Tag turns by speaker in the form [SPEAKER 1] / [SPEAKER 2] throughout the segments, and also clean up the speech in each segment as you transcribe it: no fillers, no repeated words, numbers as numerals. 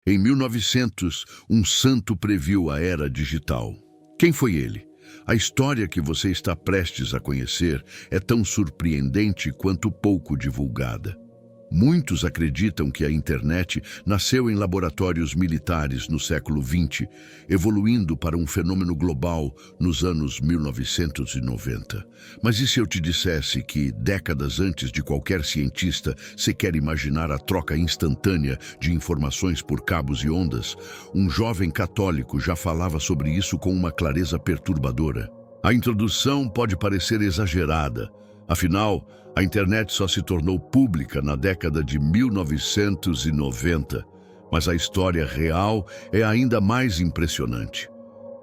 [SPEAKER 1] Em 1900, um santo previu a era digital. Quem foi ele? A história que você está prestes a conhecer é tão surpreendente quanto pouco divulgada. Muitos acreditam que a internet nasceu em laboratórios militares no século XX, evoluindo para um fenômeno global nos anos 1990. Mas e se eu te dissesse que, décadas antes de qualquer cientista sequer imaginar a troca instantânea de informações por cabos e ondas, um jovem católico já falava sobre isso com uma clareza perturbadora? A introdução pode parecer exagerada. Afinal, a internet só se tornou pública na década de 1990, mas a história real é ainda mais impressionante.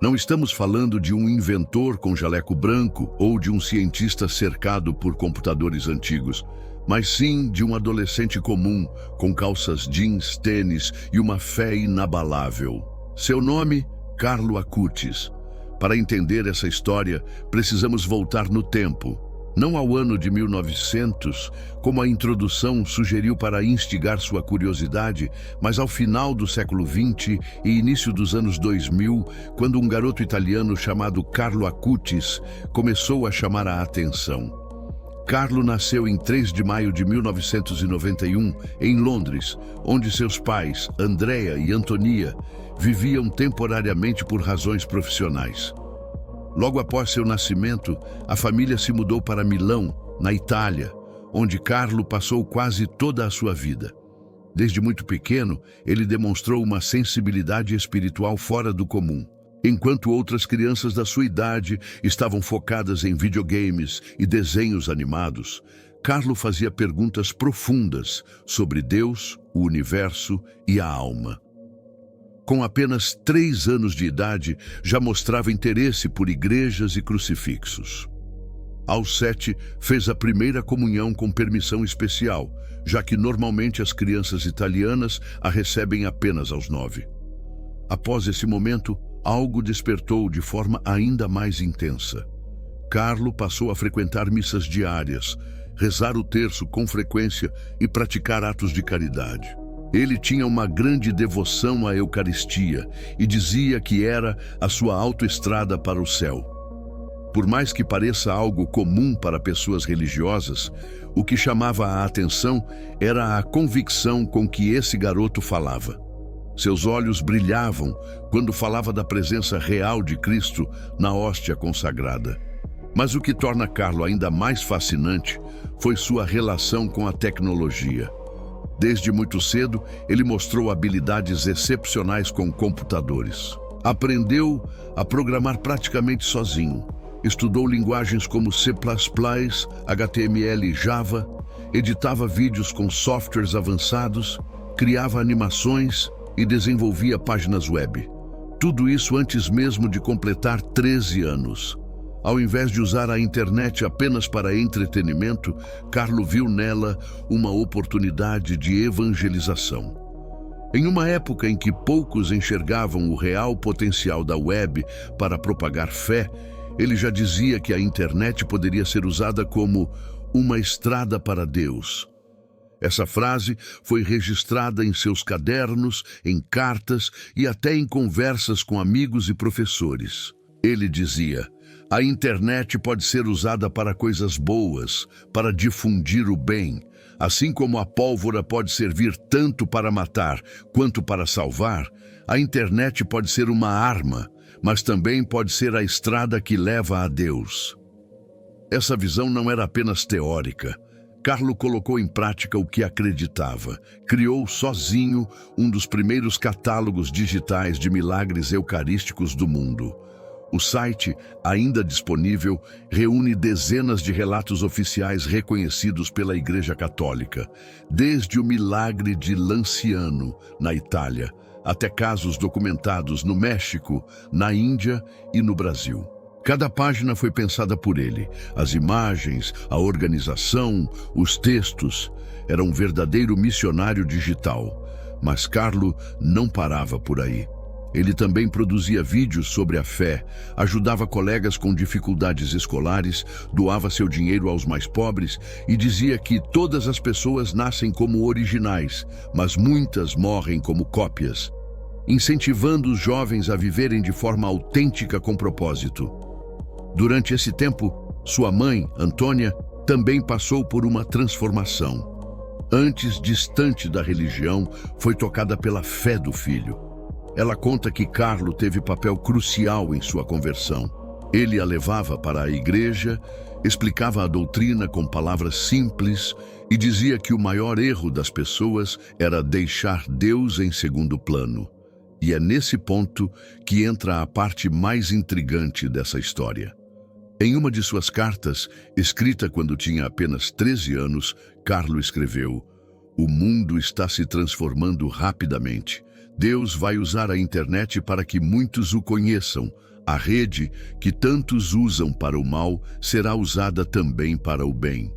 [SPEAKER 1] Não estamos falando de um inventor com jaleco branco ou de um cientista cercado por computadores antigos, mas sim de um adolescente comum, com calças jeans, tênis e uma fé inabalável. Seu nome? Carlo Acutis. Para entender essa história, precisamos voltar no tempo. Não ao ano de 1900, como a introdução sugeriu para instigar sua curiosidade, mas ao final do século XX e início dos anos 2000, quando um garoto italiano chamado Carlo Acutis começou a chamar a atenção. Carlo nasceu em 3 de maio de 1991, em Londres, onde seus pais, Andrea e Antonia, viviam temporariamente por razões profissionais. Logo após seu nascimento, a família se mudou para Milão, na Itália, onde Carlo passou quase toda a sua vida. Desde muito pequeno, ele demonstrou uma sensibilidade espiritual fora do comum. Enquanto outras crianças da sua idade estavam focadas em videogames e desenhos animados, Carlo fazia perguntas profundas sobre Deus, o universo e a alma. Com apenas 3 anos de idade, já mostrava interesse por igrejas e crucifixos. Aos 7, fez a primeira comunhão com permissão especial, já que normalmente as crianças italianas a recebem apenas aos 9. Após esse momento, algo despertou de forma ainda mais intensa. Carlo passou a frequentar missas diárias, rezar o terço com frequência e praticar atos de caridade. Ele tinha uma grande devoção à Eucaristia e dizia que era a sua autoestrada para o céu. Por mais que pareça algo comum para pessoas religiosas, o que chamava a atenção era a convicção com que esse garoto falava. Seus olhos brilhavam quando falava da presença real de Cristo na hóstia consagrada. Mas o que torna Carlo ainda mais fascinante foi sua relação com a tecnologia. Desde muito cedo, ele mostrou habilidades excepcionais com computadores. Aprendeu a programar praticamente sozinho. Estudou linguagens como C++, HTML e Java, editava vídeos com softwares avançados, criava animações e desenvolvia páginas web. Tudo isso antes mesmo de completar 13 anos. Ao invés de usar a internet apenas para entretenimento, Carlo viu nela uma oportunidade de evangelização. Em uma época em que poucos enxergavam o real potencial da web para propagar fé, ele já dizia que a internet poderia ser usada como uma estrada para Deus. Essa frase foi registrada em seus cadernos, em cartas e até em conversas com amigos e professores. Ele dizia: a internet pode ser usada para coisas boas, para difundir o bem, assim como a pólvora pode servir tanto para matar quanto para salvar. A internet pode ser uma arma, mas também pode ser a estrada que leva a Deus. Essa visão não era apenas teórica. Carlo colocou em prática o que acreditava. Criou sozinho um dos primeiros catálogos digitais de milagres eucarísticos do mundo. O site, ainda disponível, reúne dezenas de relatos oficiais reconhecidos pela Igreja Católica, desde o milagre de Lanciano, na Itália, até casos documentados no México, na Índia e no Brasil. Cada página foi pensada por ele. As imagens, a organização, os textos. Era um verdadeiro missionário digital. Mas Carlo não parava por aí. Ele também produzia vídeos sobre a fé, ajudava colegas com dificuldades escolares, doava seu dinheiro aos mais pobres e dizia que todas as pessoas nascem como originais, mas muitas morrem como cópias, incentivando os jovens a viverem de forma autêntica com propósito. Durante esse tempo, sua mãe, Antônia, também passou por uma transformação. Antes distante da religião, foi tocada pela fé do filho. Ela conta que Carlo teve papel crucial em sua conversão. Ele a levava para a igreja, explicava a doutrina com palavras simples e dizia que o maior erro das pessoas era deixar Deus em segundo plano. E é nesse ponto que entra a parte mais intrigante dessa história. Em uma de suas cartas, escrita quando tinha apenas 13 anos, Carlo escreveu: "O mundo está se transformando rapidamente. Deus vai usar a internet para que muitos o conheçam. A rede que tantos usam para o mal será usada também para o bem."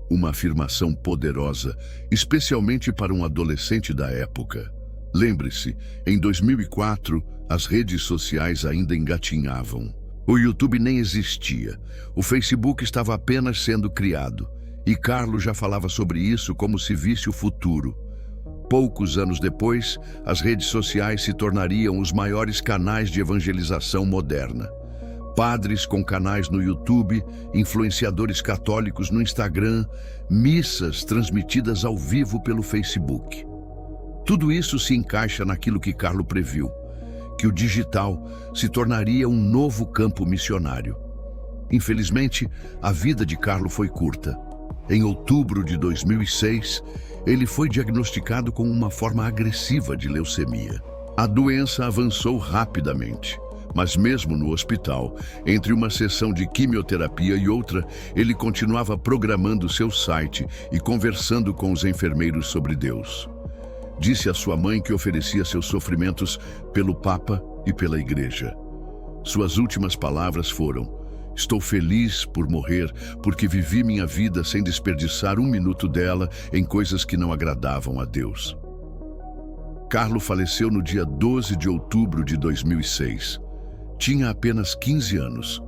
[SPEAKER 1] Uma afirmação poderosa, especialmente para um adolescente da época. Lembre-se, em 2004, as redes sociais ainda engatinhavam. O YouTube nem existia. O Facebook estava apenas sendo criado. E Carlo já falava sobre isso como se visse o futuro. Poucos anos depois, as redes sociais se tornariam os maiores canais de evangelização moderna. Padres com canais no YouTube, influenciadores católicos no Instagram, missas transmitidas ao vivo pelo Facebook. Tudo isso se encaixa naquilo que Carlo previu, que o digital se tornaria um novo campo missionário. Infelizmente, a vida de Carlo foi curta. Em outubro de 2006, ele foi diagnosticado com uma forma agressiva de leucemia. A doença avançou rapidamente, mas mesmo no hospital, entre uma sessão de quimioterapia e outra, ele continuava programando seu site e conversando com os enfermeiros sobre Deus. Disse à sua mãe que oferecia seus sofrimentos pelo Papa e pela Igreja. Suas últimas palavras foram: "Estou feliz por morrer, porque vivi minha vida sem desperdiçar um minuto dela em coisas que não agradavam a Deus." Carlo faleceu no dia 12 de outubro de 2006. Tinha apenas 15 anos,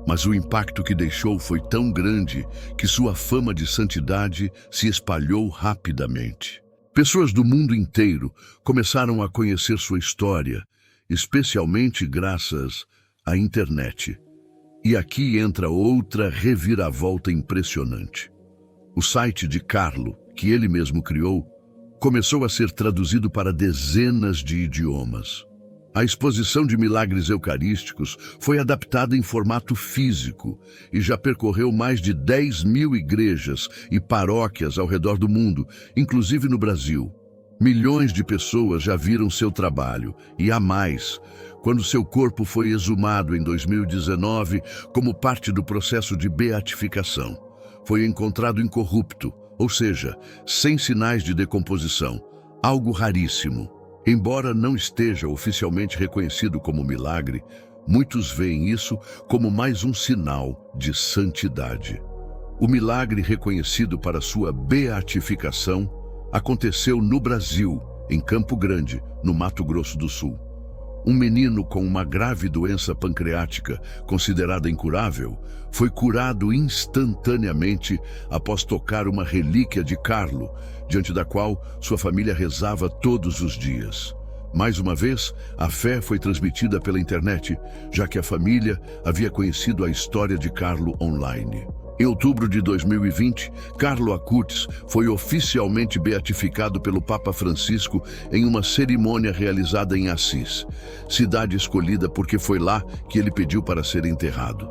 [SPEAKER 1] mas o impacto que deixou foi tão grande que sua fama de santidade se espalhou rapidamente. Pessoas do mundo inteiro começaram a conhecer sua história, especialmente graças à internet. E aqui entra outra reviravolta impressionante. O site de Carlo, que ele mesmo criou, começou a ser traduzido para dezenas de idiomas. A exposição de milagres eucarísticos foi adaptada em formato físico e já percorreu mais de 10.000 igrejas e paróquias ao redor do mundo, inclusive no Brasil. Milhões de pessoas já viram seu trabalho, e há mais. Quando seu corpo foi exumado em 2019 como parte do processo de beatificação, foi encontrado incorrupto, ou seja, sem sinais de decomposição, algo raríssimo. Embora não esteja oficialmente reconhecido como milagre, muitos veem isso como mais um sinal de santidade. O milagre reconhecido para sua beatificação aconteceu no Brasil, em Campo Grande, no Mato Grosso do Sul. Um menino com uma grave doença pancreática, considerada incurável, foi curado instantaneamente após tocar uma relíquia de Carlo, diante da qual sua família rezava todos os dias. Mais uma vez, a fé foi transmitida pela internet, já que a família havia conhecido a história de Carlo online. Em outubro de 2020, Carlo Acutis foi oficialmente beatificado pelo Papa Francisco em uma cerimônia realizada em Assis, cidade escolhida porque foi lá que ele pediu para ser enterrado.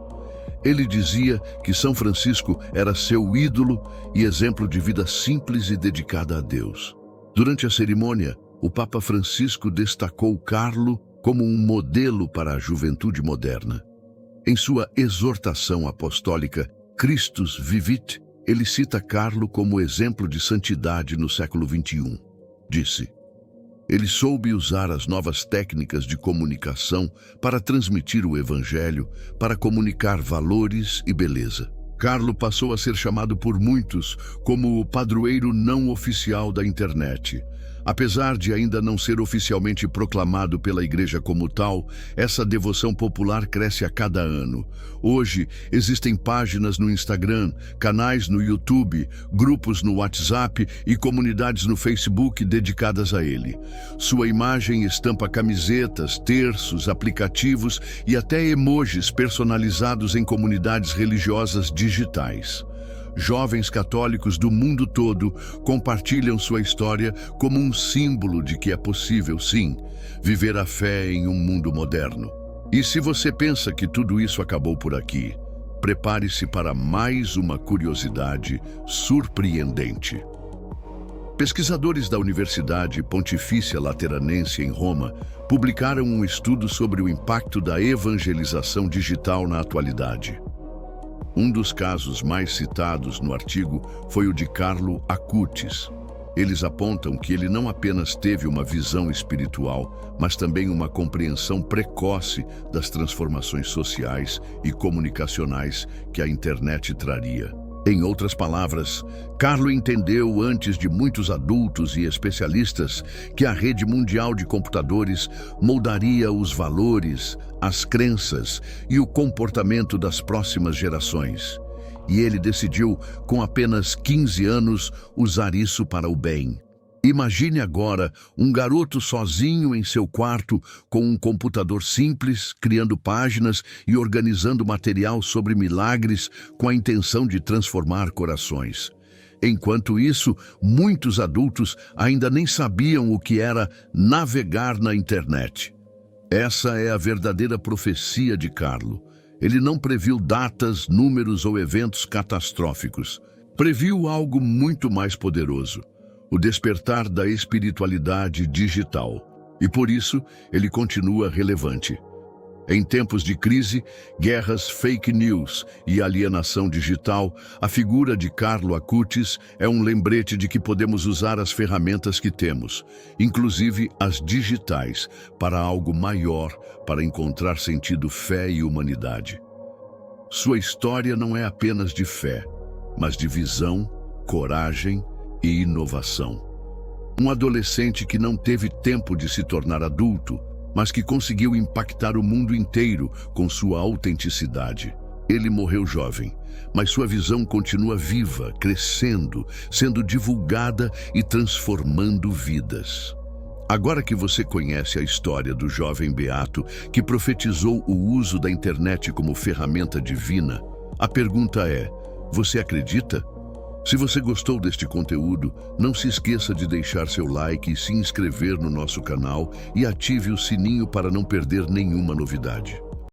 [SPEAKER 1] Ele dizia que São Francisco era seu ídolo e exemplo de vida simples e dedicada a Deus. Durante a cerimônia, o Papa Francisco destacou Carlo como um modelo para a juventude moderna. Em sua exortação apostólica Christus Vivit, ele cita Carlo como exemplo de santidade no século XXI. Disse: "Ele soube usar as novas técnicas de comunicação para transmitir o Evangelho, para comunicar valores e beleza." Carlo passou a ser chamado por muitos como o padroeiro não oficial da internet. Apesar de ainda não ser oficialmente proclamado pela Igreja como tal, essa devoção popular cresce a cada ano. Hoje, existem páginas no Instagram, canais no YouTube, grupos no WhatsApp e comunidades no Facebook dedicadas a ele. Sua imagem estampa camisetas, terços, aplicativos e até emojis personalizados em comunidades religiosas digitais. Jovens católicos do mundo todo compartilham sua história como um símbolo de que é possível, sim, viver a fé em um mundo moderno. E se você pensa que tudo isso acabou por aqui, prepare-se para mais uma curiosidade surpreendente. Pesquisadores da Universidade Pontifícia Lateranense em Roma publicaram um estudo sobre o impacto da evangelização digital na atualidade. Um dos casos mais citados no artigo foi o de Carlo Acutis. Eles apontam que ele não apenas teve uma visão espiritual, mas também uma compreensão precoce das transformações sociais e comunicacionais que a internet traria. Em outras palavras, Carlo entendeu antes de muitos adultos e especialistas que a rede mundial de computadores moldaria os valores, as crenças e o comportamento das próximas gerações. E ele decidiu, com apenas 15 anos, usar isso para o bem. Imagine agora um garoto sozinho em seu quarto com um computador simples, criando páginas e organizando material sobre milagres com a intenção de transformar corações. Enquanto isso, muitos adultos ainda nem sabiam o que era navegar na internet. Essa é a verdadeira profecia de Carlo. Ele não previu datas, números ou eventos catastróficos. Previu algo muito mais poderoso: o despertar da espiritualidade digital. E por isso, ele continua relevante. Em tempos de crise, guerras, fake news e alienação digital, a figura de Carlo Acutis é um lembrete de que podemos usar as ferramentas que temos, inclusive as digitais, para algo maior, para encontrar sentido, fé e humanidade. Sua história não é apenas de fé, mas de visão, coragem e inovação. Um adolescente que não teve tempo de se tornar adulto, mas que conseguiu impactar o mundo inteiro com sua autenticidade. Ele morreu jovem, mas sua visão continua viva, crescendo, sendo divulgada e transformando vidas. Agora que você conhece a história do jovem beato que profetizou o uso da internet como ferramenta divina, a pergunta é: você acredita? Se você gostou deste conteúdo, não se esqueça de deixar seu like e se inscrever no nosso canal e ative o sininho para não perder nenhuma novidade.